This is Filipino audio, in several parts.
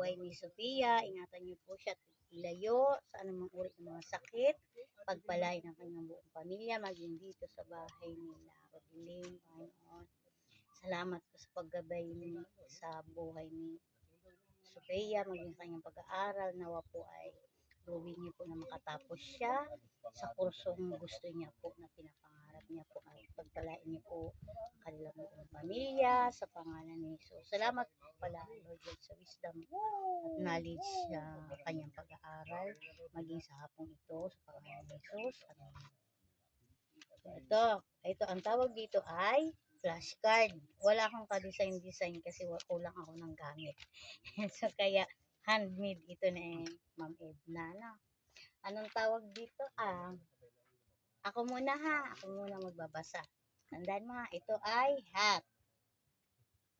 buhay ni Sophia. Ingatan niyo po siya at ilayo sa anumang uri ng mga sakit. Pagpalain ang kanyang buong pamilya, maging dito sa bahay nila. Pagdiling, Panginoon. Salamat po sa paggabay sa buhay ni Sophia, maging kanyang pag-aaral. Nawa po ay gawin niyo po na makatapos siya sa kursong gusto niya po na pinapangarap niya po at pagpalain niyo po ang kanilang buong pamilya sa pangalan ni Jesus. Salamat po pala Lord God sa wisdom at knowledge sa kanyang pag-aaral maging sa hapong ito sa pangalan ni Jesus. Amen. Ito ang tawag dito ay flashcard. Wala akong ka-design kasi kulang ako ng gamit. So kaya handmade ito ni Ma'am Edna. No? Anong tawag dito? Ako muna magbabasa. Tandaan mo, ito ay hat.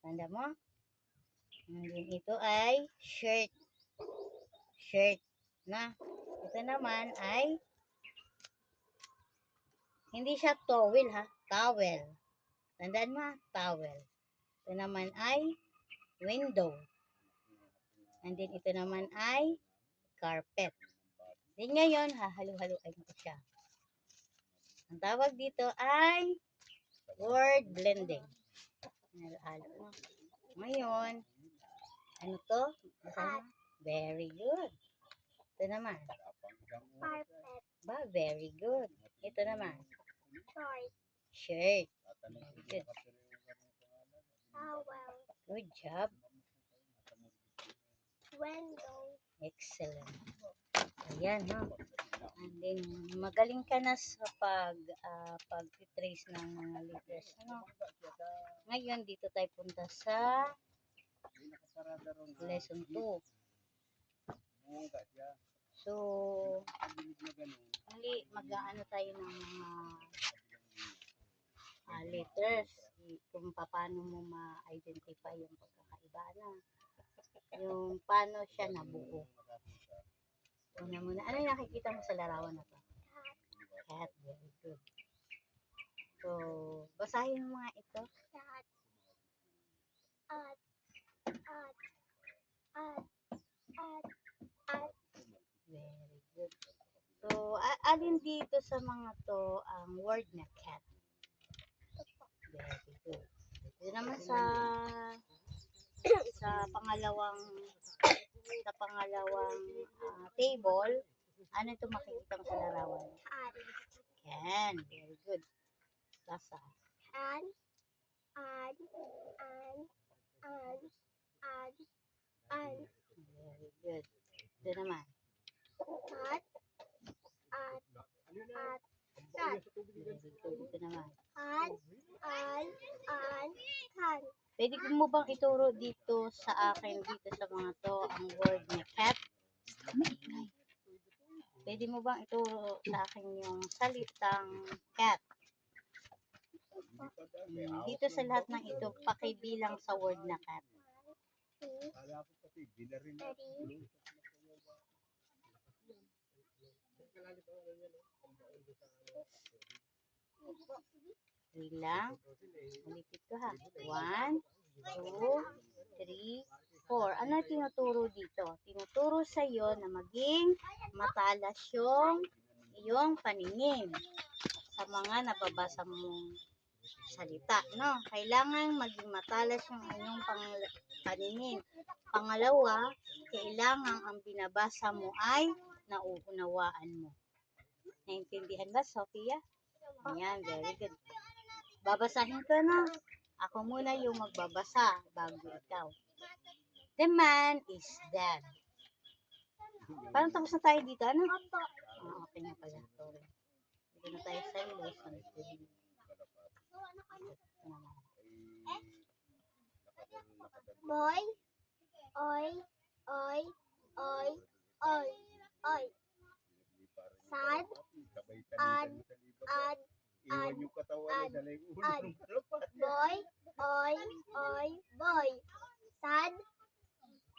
Tanda mo? And then ito ay shirt. Shirt. Na? Ito naman ay hindi siya towel ha. Towel. Tandaan mo, towel. Ito naman ay window. And then ito naman ay carpet. Then ngayon, hahalo-haloin ko siya. Ang tawag dito ay word blending. Halo-halo mo. Ngayon, ano to? Very good. Ito naman. Carpet. Ba, very good. Ito naman. Short. Shirt. Very good. Towel. Good job. Window. Excellent. Ayan, no? And then, magaling ka na sa pag-trace ng mga letters. Ano? Ngayon, dito tayo punta sa lesson 2. So, mag-aano tayo ng mga letters. Kung paano mo ma-identify yung pagkakaiba na. Yung paano siya nabuo. Una muna. Ano yung nakikita mo sa larawan na to? Cat. Very good. So, basahin mo nga ito. Cat. Very good. So, alin dito sa mga to ang word na cat? Very good. Ito naman sa pangalawang table, ano ito makikita mo sa larawan? Can. Very good. Basa. An. Very good. Ito naman. Cat. Cat. Very good. Ito naman. Can. Pwede mo bang ituro dito sa akin, dito sa mga to, ang word na cat? Pwede mo bang ituro sa akin yung salitang cat? Dito sa lahat ng ito, pakibilang sa word na cat. 2, 3, Lang. Ulitin ko ha. 1, 2, 3, 4. Ano tinuturo dito? Tinuturo sa iyo na maging matalas yung iyong paningin sa mga nababasa mong salita, no? Kailangan maging matalas yung iyong paningin. Pangalawa, kailangan ang binabasa mo ay nauunawaan mo. Naintindihan ba, Sophia? Ayan, very good. Babasahin ko na. Ako muna yung magbabasa bago ikaw. The man is dead. Parang tapos na tayo dito, ano? Okay na pala. Sorry. Dito na tayo sa lesson 3. boy, oy, oy, oy, oy, oy. Sad, ad, boy, oy, oy, boy. Sad,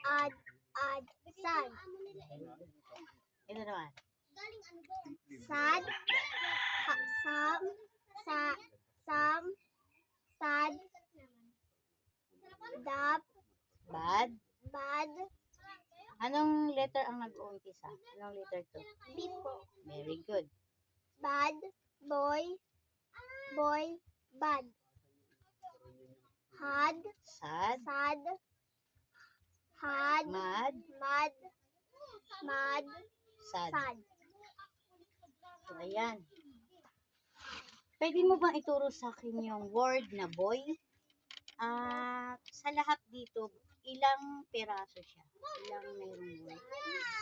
sad. Ito naman. Sad, sad, dap, Bad, bad, Anong letter ang nag-uumpisa? Anong letter to? B po. Very good. Bad, boy, boy, bad. Had, Sad, sad, had, mad, mad, mad, sad. sad. So, ayan. Pwede mo bang ituro sa akin yung word na boy? Sa lahat dito, ilang peraso siya? Ilang merong word?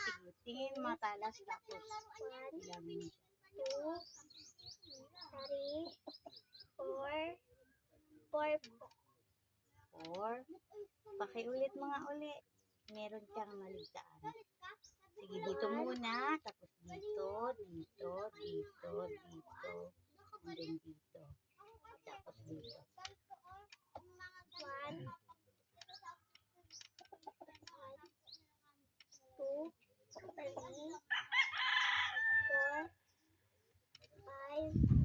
Sige, tingin matalas tapos ilang siya? 2, 3, 4, 4 po. 4. Pakiulit mga uli. Meron kang maligtaan. Sige, dito muna. Tapos dito, dito, dito, dito. And then dito. Tapos dito. 1, 2, 3, 4, 5,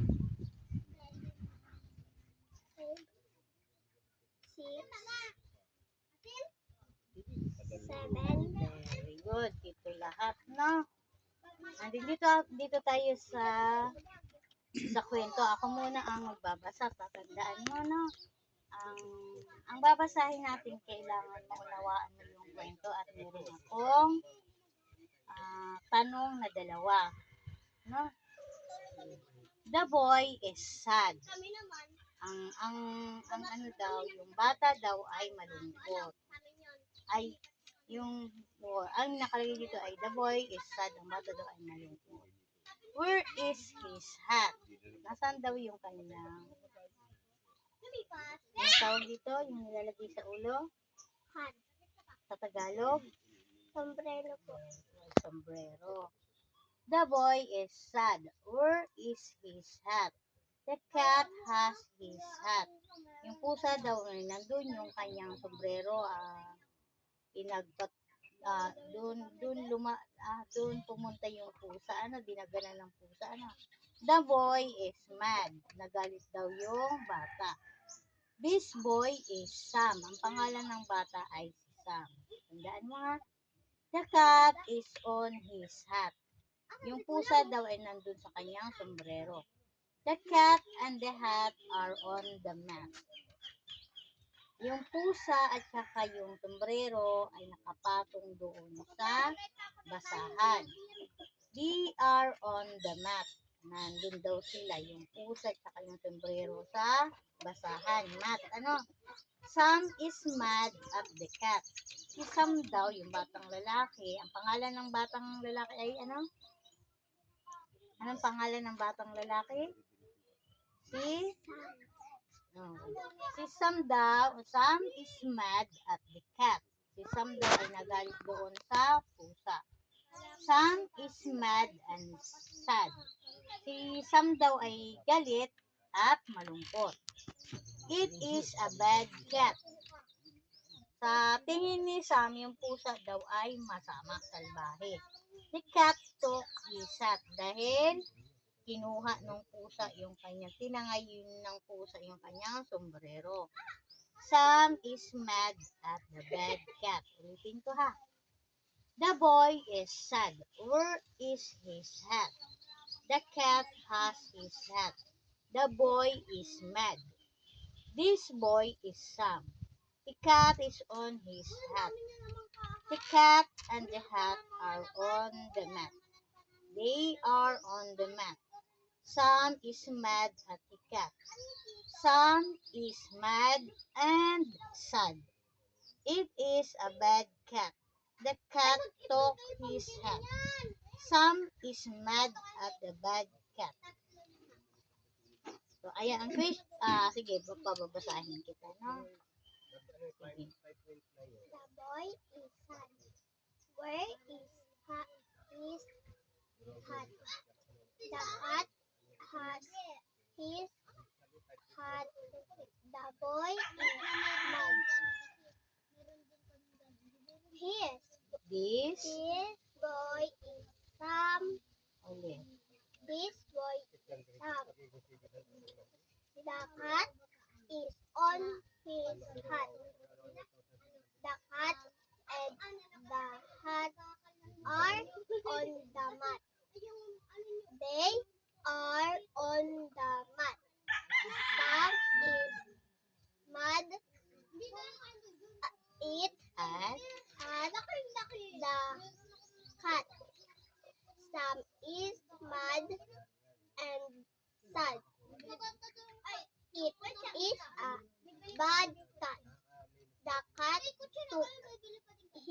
6, 7, Very good. Dito lahat, no? Andin dito tayo sa kwento. Ako muna ang magbabasa. Tatandaan mo, no? Ang babasahin natin, kailangan maunawaan mo yung kwento at meron akong tanong na dalawa. No? The boy is sad. Ang ano daw, yung bata daw ay malungkot. Ay, ang nakalagay dito ay the boy is sad. Ang bata daw ay malungkot. Where is his hat? Nasaan daw yung kanyang yung tawag dito, yung nilalagay sa ulo? hat, Sa Tagalog? sombrero po. Sombrero. The boy is sad. Where is his hat? The cat has his hat. Yung pusa daw ay nandun yung kanyang sombrero. Doon pumunta yung pusa. Dinagana ng pusa. The boy is mad. Nagalit daw yung bata. This boy is Sam. Ang pangalan ng bata ay si Sam. Tandaan mo ha. The cat is on his hat. Yung pusa daw ay nandun sa kanyang sombrero. The cat and the hat are on the mat. Yung pusa at saka yung sombrero ay nakapatong doon sa basahan. They are on the mat. Nandun daw sila, yung pusa at saka yung sombrero sa basahan. Mat, Sam is mad at the cat. Si Sam daw, yung batang lalaki. Ang pangalan ng batang lalaki ay ano? Anong pangalan ng batang lalaki? Si Sam is mad at the cat. Si Sam daw ay nagalit doon sa pusa. Sam is mad and sad. Si Sam daw ay galit at malungkot. It is a bad cat. Sa tingin ni Sam, yung pusa daw ay masama, salbahe. The cat took his hat dahil kinuha ng pusa yung kanyang, tinangayin ng pusa yung kanyang sombrero. Sam is mad at the bad cat. Ulitin ko ha. The boy is sad. Where is his hat? The cat has his hat. The boy is mad. This boy is Sam. The cat is on his hat. The cat and the hat are on the mat. They are on the mat. Sam is mad at the cat. Sam is mad and sad. It is a bad cat. The cat took his hat. Sam is mad at the bad cat. So, ayan ang quiz. Sige, pababasahin kita, no? Sige. The boy is sad. Where is his hat? The cat has his hat. The boy is mad. This, This boy is Sam. ulit. This boy is Sam. The cat is on his hat. The cat and the hat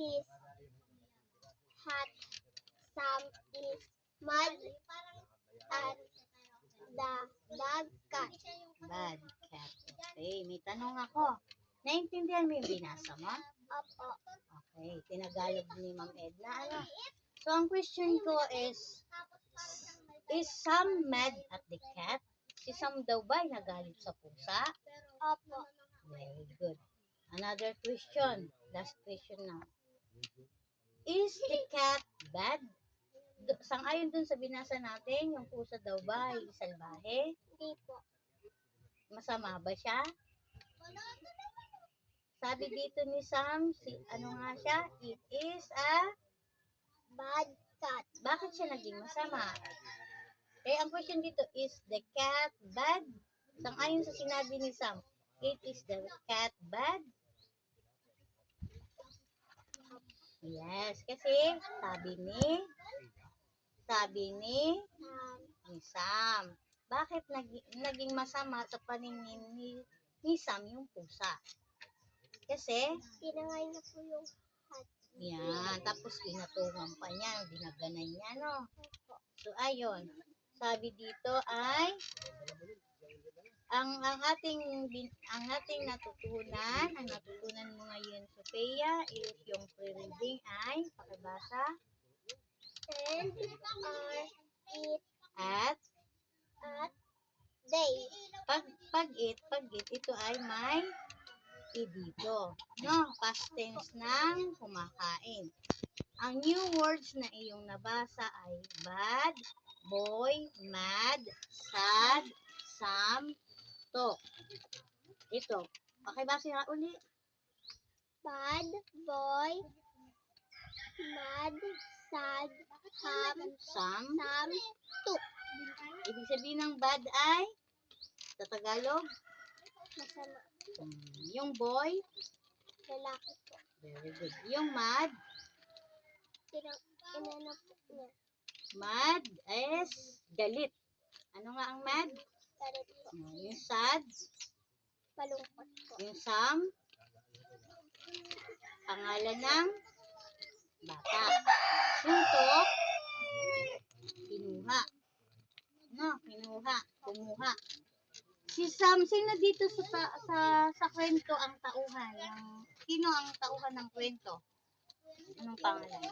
is hot, some is mud, and the bad cat. Bad cat. Okay, may tanong ako. Naintindihan mo yung binasa mo? Opo. Okay, tinagalog ni Ma'am Edna. Ano? So, ang question ko is Sam mad at the cat? Si Sam daw ba ay nagalit sa pusa? Opo. Very good. Another question. Last question now. Is the cat bad? Sang-ayon dun sa binasa natin, yung pusa daw ba ay salbahe? Hindi po. Masama ba siya? Sabi dito ni Sam, ano nga siya? It is a Bad cat. bakit siya naging masama? Eh, ang question dito, is the cat bad? Sang-ayon sa sinabi ni Sam, it is the cat bad? Yes, kasi sabi ni Sam. Bakit naging masama sa paningin ni Sam yung pusa? Kasi, Tinangay na po yung hat. yan, tapos pinatungan pa niya, dinaganan niya, no? So, ayun. Sabi dito ay, ang ating natutunan mo ngayon, Sophia, is yung pre-reading ay, pakibasa, And are it at, day. pag-it, ito ay may i dito. No, past tense ng kumakain. Ang new words na iyong nabasa ay bad, boy, mad, sad, Sam, to. Ito. Pakibasa nga uli. Bad boy. Mad. Sad. Sam. Two. Ibig sabihin ng bad ay sa Tagalog. Masama. Yung boy. Lalaki po. Very good. Yung mad. Inano po niya. Mad is galit. Ano nga ang mad? Galit po. Yung sad. Palungkot po. Yung Sam. Pangalan ng bata. Yung to. Kinuha. No, kumuha. Si Sam, sino dito sa kwento ang tauhan? Sino ang tauhan ng kwento? Anong pangalan?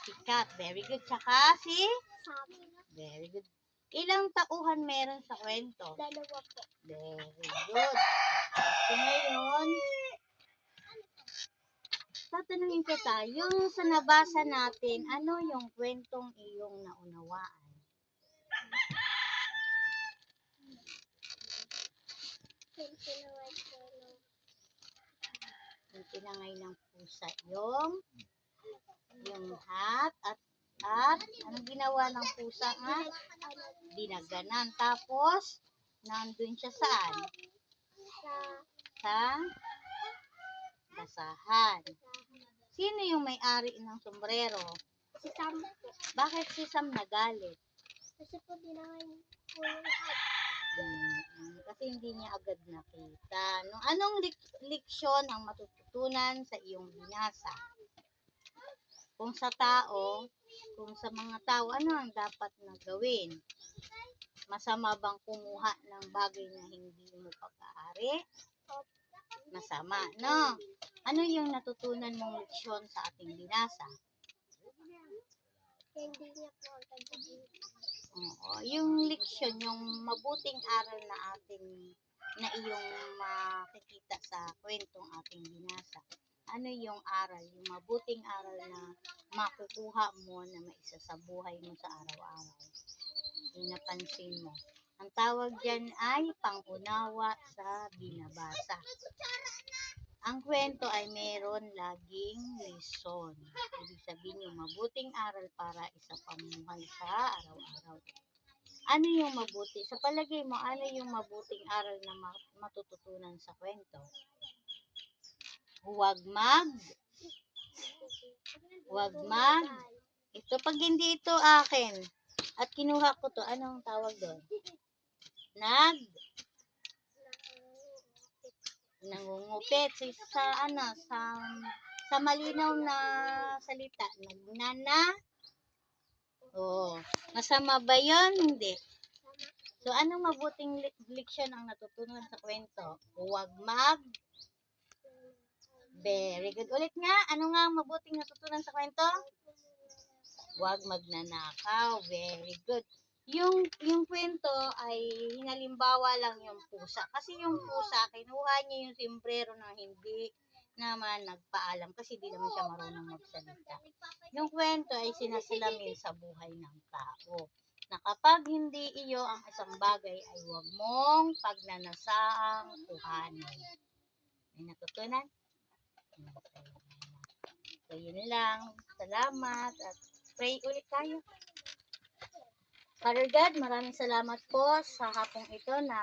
Si Kat. Very good. Tsaka si? Sam. Very good. Ilang tauhan meron sa kwento? Dalawa po. Very good. So ngayon, tatanungin kita, yung sa nabasa natin, ano yung kwentong iyong naunawaan? Yung tinangay ng pusa yung hat at anong ginawa ng pusa nga? Dinaganan. Tapos, nandun siya saan? Sa basahan. Sino yung may-ari ng sombrero? Si Sam po. Bakit si Sam nagalit? Kasi po dinangay po yung hat. Kasi hindi niya agad nakita. Anong leksyon ang matututunan sa iyong binasa? Kung sa mga tao, ano ang dapat na gawin? Masama bang kumuha ng bagay na hindi mo pag-aari? Masama, no? Ano yung natutunan mong leksyon sa ating binasa? Hindi niya po agad sabihin. Oo, yung leksyon, yung mabuting aral na iyong makikita sa kwentong ating binasa. Ano yung aral, yung mabuting aral na makukuha mo na maisa sa buhay mo sa araw-araw? Yung napansin mo. Ang tawag dyan ay pangunawa sa binabasa. Ang kwento ay meron laging lesson. Ibig sabihin yung mabuting aral para isa pamuhay sa araw-araw. Ano yung mabuti? Sa palagay mo, ano yung mabuting aral na matututunan sa kwento? Huwag ito pag hindi ito akin at kinuha ko to, anong tawag doon? Nangungupit sa Sa malinaw na salita, masama ba yun? Hindi. So, anong mabuting leksyon ang natutunan sa kwento? Huwag Very good. Ulit nga, ano nga ang mabuting natutunan sa kwento? Huwag magnanakaw. Very good. Yung kwento ay hinalimbawa lang yung pusa. Kasi yung pusa, kinuha niya yung sombrero na hindi naman nagpaalam kasi di naman siya marunong magsalita. Yung kwento ay sinasalamin sa buhay ng tao. Na kapag hindi iyo ang isang bagay ay huwag mong pagnanasaang kuhanin. May natutunan? So, yun lang. Salamat at pray ulit tayo. Father God, maraming salamat po sa hapong ito na